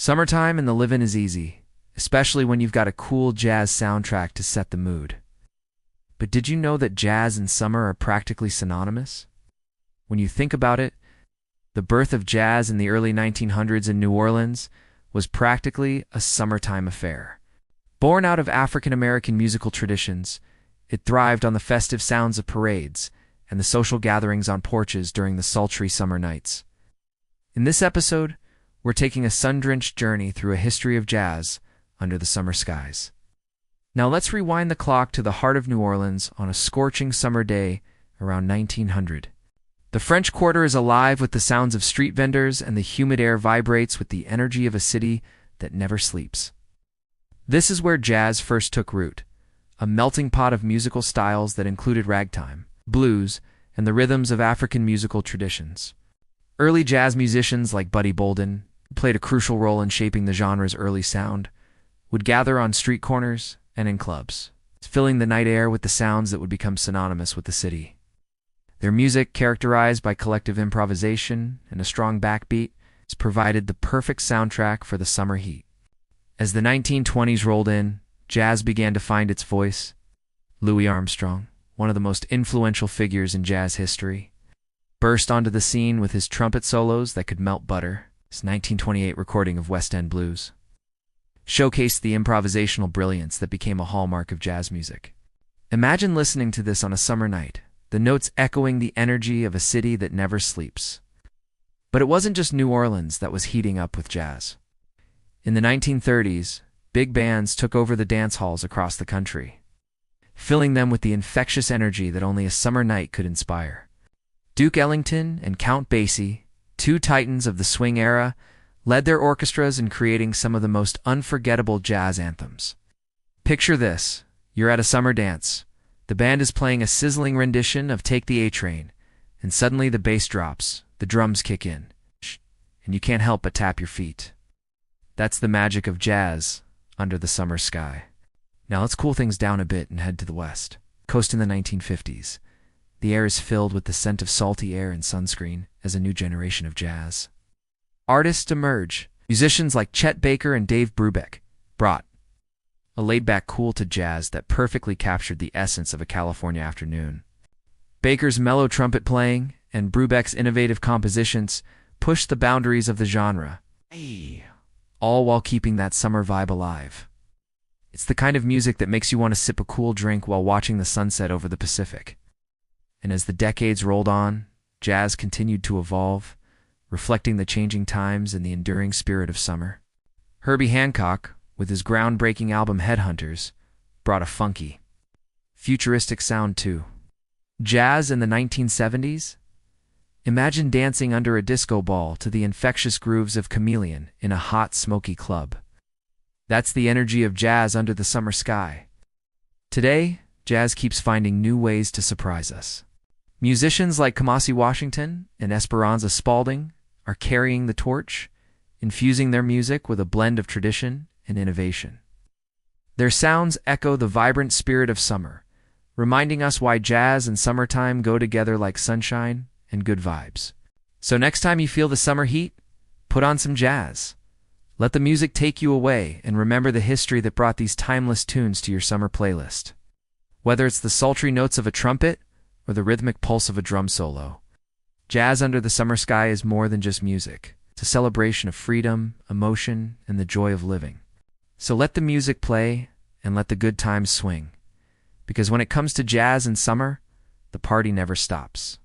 Summertime and the livin' is easy, especially when you've got a cool jazz soundtrack to set the mood. But did you know that jazz and summer are practically synonymous? When you think about it, the birth of jazz in the early 1900s in New Orleans was practically a summertime affair. Born out of African-American musical traditions, it thrived on the festive sounds of parades and the social gatherings on porches during the sultry summer nights. In this episode, we're taking a sun-drenched journey through a history of jazz under the summer skies. Now let's rewind the clock to the heart of New Orleans on a scorching summer day around 1900. The French Quarter is alive with the sounds of street vendors, and the humid air vibrates with the energy of a city that never sleeps. This is where jazz first took root, a melting pot of musical styles that included ragtime, blues, and the rhythms of African musical traditions. Early jazz musicians like Buddy Bolden, who played a crucial role in shaping the genre's early sound, would gather on street corners and in clubs, filling the night air with the sounds that would become synonymous with the city. Their music, characterized by collective improvisation and a strong backbeat, has provided the perfect soundtrack for the summer heat. As the 1920s rolled in, jazz began to find its voice. Louis Armstrong, one of the most influential figures in jazz history, burst onto the scene with his trumpet solos that could melt butter. His 1928 recording of West End Blues showcased the improvisational brilliance that became a hallmark of jazz music. Imagine listening to this on a summer night, the notes echoing the energy of a city that never sleeps. But it wasn't just New Orleans that was heating up with jazz. In the 1930s, big bands took over the dance halls across the country, filling them with the infectious energy that only a summer night could inspire. Duke Ellington and Count Basie, two titans of the swing era, led their orchestras in creating some of the most unforgettable jazz anthems. Picture this: you're at a summer dance. The band is playing a sizzling rendition of Take the A-Train, and suddenly the bass drops, the drums kick in, and you can't help but tap your feet. That's the magic of jazz under the summer sky. Now let's cool things down a bit and head to the west. Coast in the 1950s. The air is filled with the scent of salty air and sunscreen as a new generation of jazz artists emerge. Musicians like Chet Baker and Dave Brubeck brought a laid-back cool to jazz that perfectly captured the essence of a California afternoon. Baker's mellow trumpet playing and Brubeck's innovative compositions pushed the boundaries of the genre, all while keeping that summer vibe alive. It's the kind of music that makes you want to sip a cool drink while watching the sunset over the Pacific. And as the decades rolled on, jazz continued to evolve, reflecting the changing times and the enduring spirit of summer. Herbie Hancock, with his groundbreaking album Headhunters, brought a funky, futuristic sound too. Jazz in the 1970s? Imagine dancing under a disco ball to the infectious grooves of Chameleon in a hot, smoky club. That's the energy of jazz under the summer sky. Today, jazz keeps finding new ways to surprise us. Musicians like Kamasi Washington and Esperanza Spalding are carrying the torch, infusing their music with a blend of tradition and innovation. Their sounds echo the vibrant spirit of summer, reminding us why jazz and summertime go together like sunshine and good vibes. So next time you feel the summer heat, put on some jazz. Let the music take you away, and remember the history that brought these timeless tunes to your summer playlist. Whether it's the sultry notes of a trumpet or the rhythmic pulse of a drum solo, jazz under the summer sky is more than just music. It's a celebration of freedom, emotion, and the joy of living. So let the music play and let the good times swing. Because when it comes to jazz and summer, the party never stops.